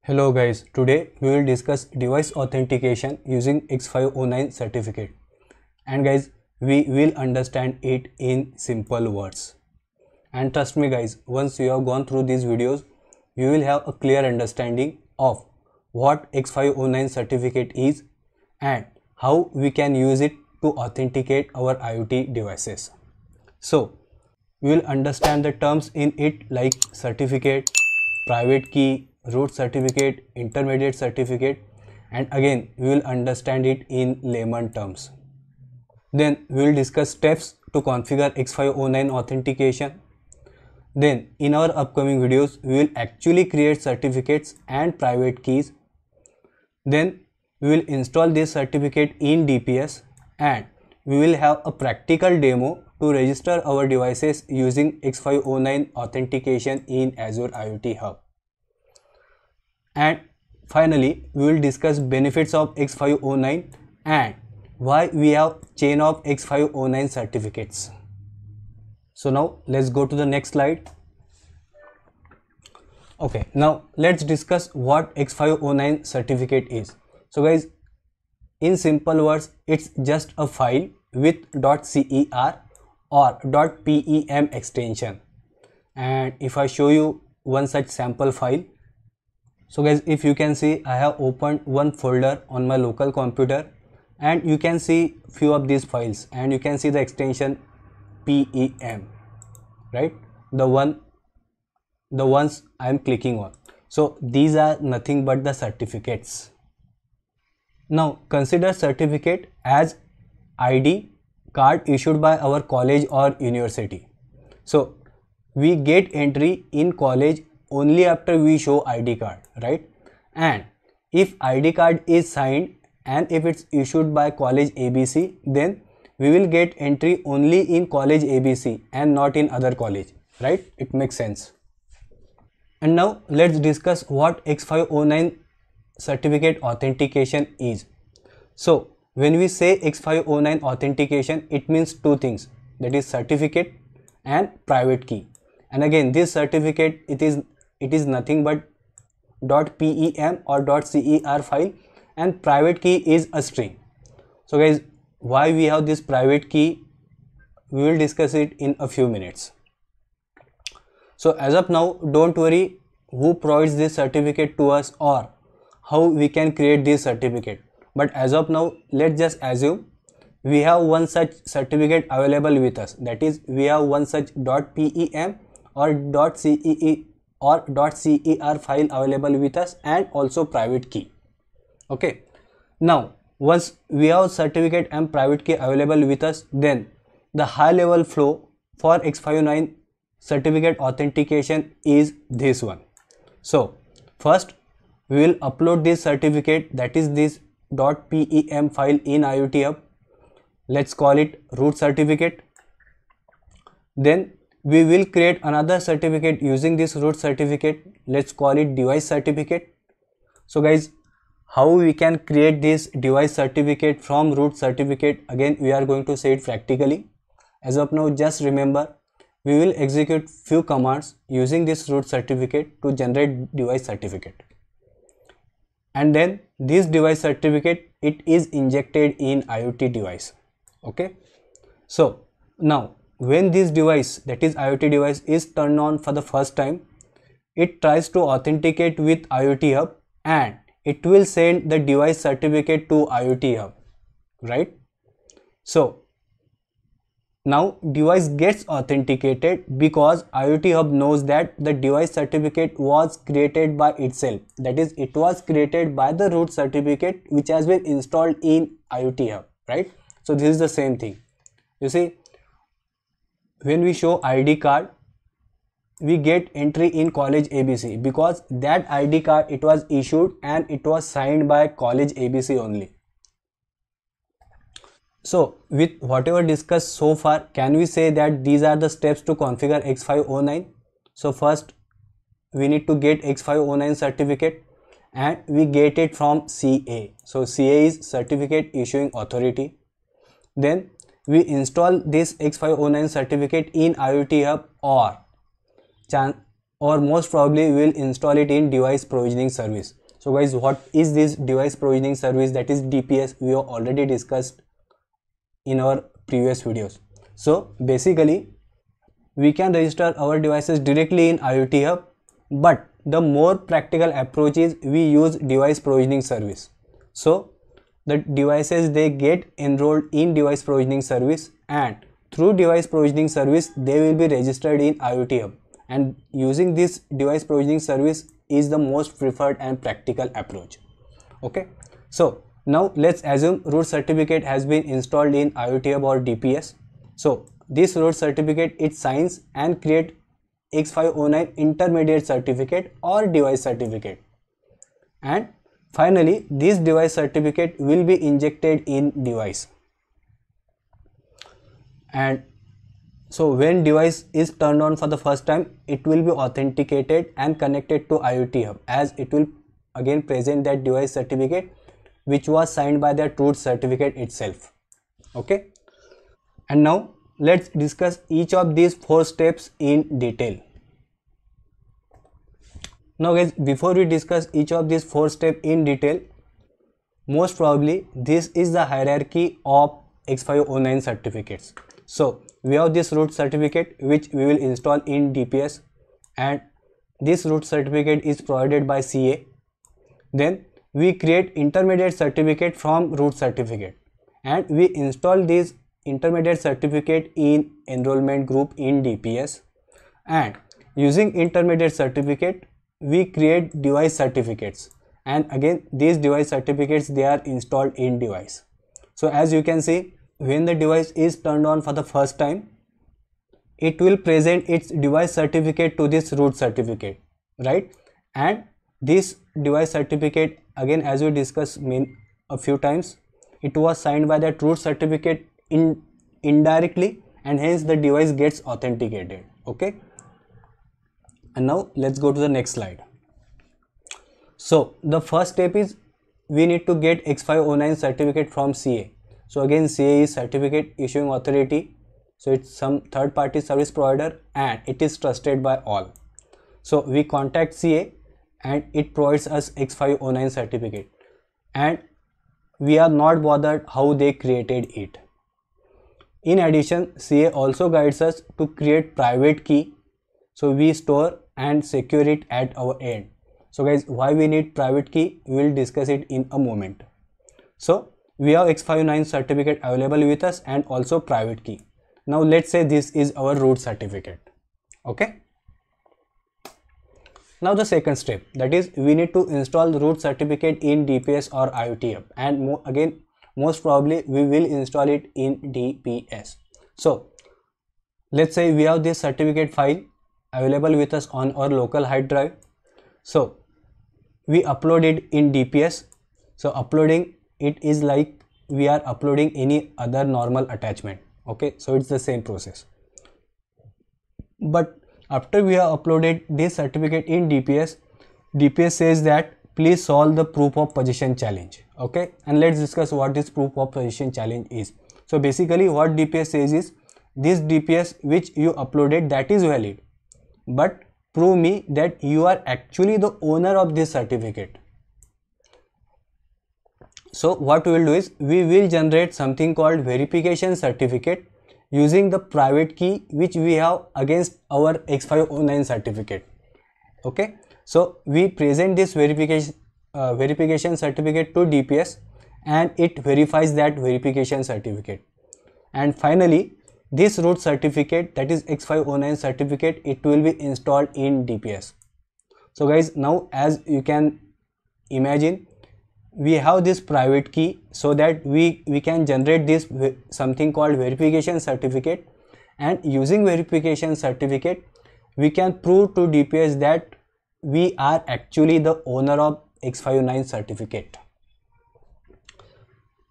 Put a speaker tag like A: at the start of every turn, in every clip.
A: Hello guys, today we will discuss device authentication using X509 certificate. And guys, we will understand it in simple words. And trust me guys, once you have gone through these videos, you will have a clear understanding of what X509 certificate is and how we can use it to authenticate our IoT devices. So, we will understand the terms in it like certificate, private key, root certificate, intermediate certificate, and again we will understand it in layman terms. Then we will discuss steps to configure X509 authentication. Then in our upcoming videos we will actually create certificates and private keys. Then we will install this certificate in DPS and we will have a practical demo to register our devices using X509 authentication in Azure IoT Hub. And finally, we will discuss benefits of X509 and why we have chain of X509 certificates. So now let's go to the next slide. Okay, now let's discuss what X509 certificate is. So guys, in simple words, it's just a file with .cer or .pem extension. And if I show you one such sample file, so guys, if you can see, I have opened one folder on my local computer and you can see few of these files and you can see the extension PEM, right? The ones I am clicking on. So these are nothing but the certificates. Now consider certificate as ID card issued by our college or university. So we get entry in college only after we show ID card, right? And if ID card is signed and if it's issued by college ABC, then we will get entry only in college ABC and not in other college, right? It makes sense. And now let's discuss what X509 certificate authentication is. So when we say X509 authentication, it means two things, that is certificate and private key. And again, this certificate, it is nothing but .pem or .cer file and private key is a string. So guys, why we have this private key, we will discuss it in a few minutes. So as of now, don't worry who provides this certificate to us or how we can create this certificate. But as of now, let's just assume we have one such certificate available with us. That is, we have one such .pem or .cee or .cer file available with us and also private key. Okay, now once we have certificate and private key available with us, then the high level flow for X509 certificate authentication is this one. So first we will upload this certificate, that is this .pem file in IoT Hub. Let's call it root certificate. Then we will create another certificate using this root certificate. Let's call it device certificate. So guys, how we can create this device certificate from root certificate, again we are going to say it practically. As of now, just remember, we will execute few commands using this root certificate to generate device certificate. And then this device certificate, it is injected in IoT device. Okay, so now when this device, that is IoT device, is turned on for the first time, it tries to authenticate with IoT Hub and it will send the device certificate to IoT Hub, right? So now device gets authenticated because IoT Hub knows that the device certificate was created by itself. That is, it was created by the root certificate which has been installed in IoT Hub, right? So this is the same thing. You see, when we show ID card, we get entry in college ABC because that ID card, it was issued and it was signed by college ABC only. So with whatever discussed so far, can we say that these are the steps to configure X509? So first we need to get X509 certificate and we get it from CA. So CA is Certificate Issuing Authority. Then we install this X509 certificate in IoT Hub or or most probably we will install it in device provisioning service. So guys, what is this device provisioning service, that is DPS? We have already discussed in our previous videos. So basically we can register our devices directly in IoT Hub, but the more practical approach is we use device provisioning service. So the devices, they get enrolled in device provisioning service, and through device provisioning service they will be registered in IoT Hub, and using this device provisioning service is the most preferred and practical approach. Okay, so now let's assume root certificate has been installed in IoT Hub or DPS. So this root certificate, it signs and create X509 intermediate certificate or device certificate, and finally this device certificate will be injected in device. And so when device is turned on for the first time, it will be authenticated and connected to IoT Hub, as it will again present that device certificate which was signed by that root certificate itself. Okay, and now let's discuss each of these 4 steps in detail. Now guys, before we discuss each of these 4 steps in detail, most probably this is the hierarchy of X509 certificates. So we have this root certificate which we will install in DPS, and this root certificate is provided by CA. Then we create intermediate certificate from root certificate, and we install this intermediate certificate in enrollment group in DPS, and using intermediate certificate we create device certificates, and again these device certificates, they are installed in device. So as you can see, when the device is turned on for the first time, it will present its device certificate to this root certificate, right? And this device certificate, again as we discussed a few times, it was signed by that root certificate indirectly, and hence the device gets authenticated. Okay, and now let's go to the next slide. So the first step is we need to get X509 certificate from CA. So again, CA is certificate issuing authority, so it's some third party service provider and it is trusted by all. So we contact CA and it provides us X509 certificate, and we are not bothered how they created it. In addition, CA also guides us to create private key, so we store and secure it at our end. So guys, why we need private key, we will discuss it in a moment. So we have X509 certificate available with us and also private key. Now let's say this is our root certificate. Okay, now the second step, that is we need to install the root certificate in DPS or IoT Hub, and again most probably we will install it in DPS. So let's say we have this certificate file available with us on our local hard drive. So we upload it in DPS. So uploading it is like we are uploading any other normal attachment. Okay, so it's the same process. But after we have uploaded this certificate in DPS, DPS says that please solve the proof of possession challenge. Okay, and let's discuss what this proof of possession challenge is. So basically what DPS says is, this DPS which you uploaded, that is valid, but prove me that you are actually the owner of this certificate. So what we will do is we will generate something called verification certificate using the private key which we have against our X509 certificate. Okay, so we present this verification certificate to DPS and it verifies that verification certificate, and finally this root certificate, that is X509 certificate, it will be installed in DPS. So guys, now as you can imagine, we have this private key so that we can generate this something called verification certificate, and using verification certificate we can prove to DPS that we are actually the owner of X509 certificate.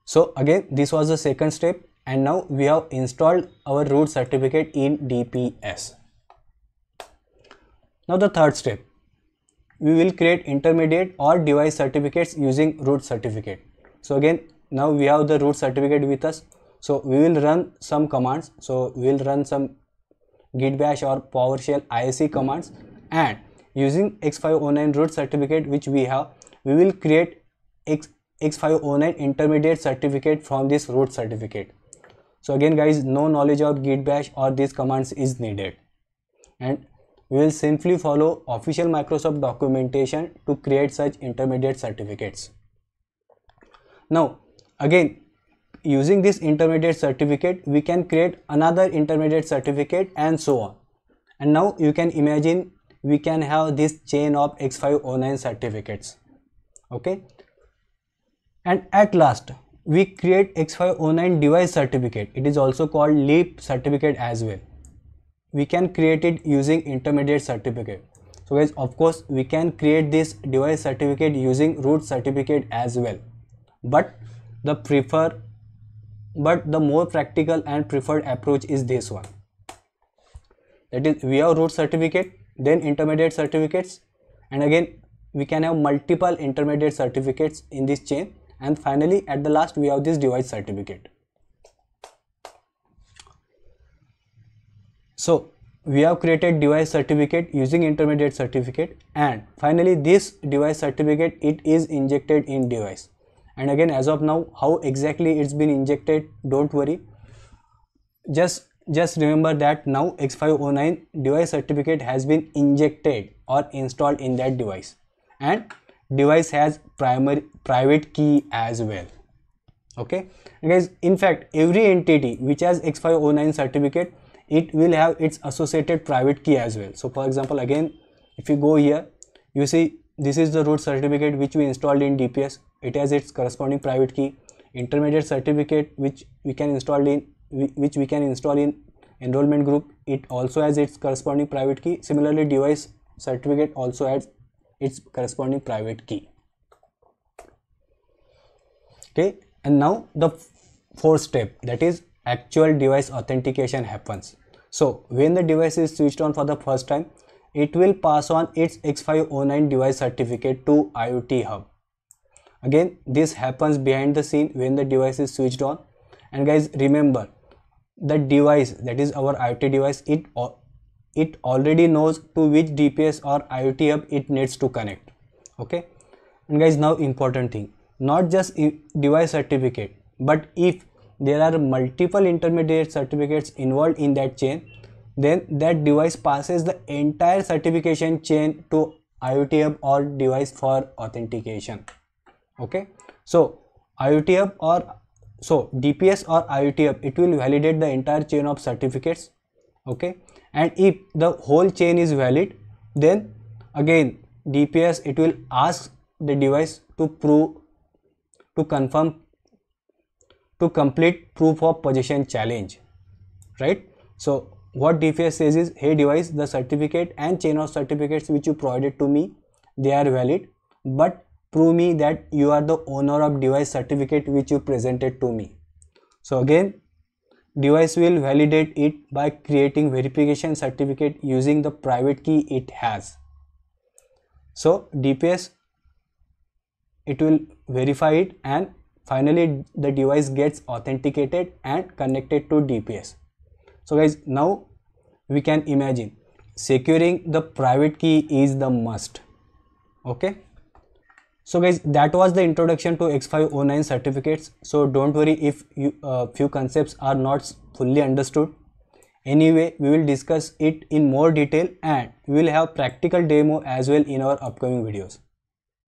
A: So again, this was the second step, and now we have installed our root certificate in DPS. Now the third step, we will create intermediate or device certificates using root certificate. So again, now we have the root certificate with us, so we will run some commands. So we will run some git bash or PowerShell ISE commands, and using X509 root certificate which we have, we will create X509 intermediate certificate from this root certificate. So again guys, no knowledge of git bash or these commands is needed, and we will simply follow official Microsoft documentation to create such intermediate certificates. Now again, using this intermediate certificate we can create another intermediate certificate and so on. And now you can imagine we can have this chain of X509 certificates. Okay, and at last we create X509 device certificate. It is also called leap certificate as well. We can create it using intermediate certificate. So guys, of course we can create this device certificate using root certificate as well, but the more practical and preferred approach is this one. That is, we have root certificate, then intermediate certificates, and again we can have multiple intermediate certificates in this chain, and finally at the last we have this device certificate. So we have created device certificate using intermediate certificate, and finally this device certificate, it is injected in device. And again, as of now, how exactly it's been injected, don't worry, just remember that now X509 device certificate has been injected or installed in that device, and device has private key as well. Okay, and guys, in fact every entity which has X509 certificate, it will have its associated private key as well. So for example, again if you go here, you see this is the root certificate which we installed in DPS. It has its corresponding private key. Intermediate certificate which we can install in enrollment group, it also has its corresponding private key. Similarly, device certificate also has its corresponding private key. Okay, and now the fourth step, that is actual device authentication happens. So when the device is switched on for the first time, it will pass on its X509 device certificate to IoT Hub. Again, this happens behind the scene when the device is switched on. And guys, remember, the device, that is our IoT device, it already knows to which DPS or IoT Hub it needs to connect. Okay, and guys, now important thing, not just device certificate, but if there are multiple intermediate certificates involved in that chain, then that device passes the entire certification chain to IoT Hub or device for authentication. Okay, so IoT Hub or DPS or IoT Hub, it will validate the entire chain of certificates. Okay, and if the whole chain is valid, then again DPS, it will ask the device to complete proof of possession challenge, right? So what DPS says is, hey device, the certificate and chain of certificates which you provided to me, they are valid, but prove me that you are the owner of device certificate which you presented to me. So again, device will validate it by creating verification certificate using the private key it has. So DPS, it will verify it, and finally the device gets authenticated and connected to DPS. So guys, now we can imagine securing the private key is the must. Okay, so guys, that was the introduction to X509 certificates. So don't worry if few concepts are not fully understood. Anyway, we will discuss it in more detail, and we will have practical demo as well in our upcoming videos.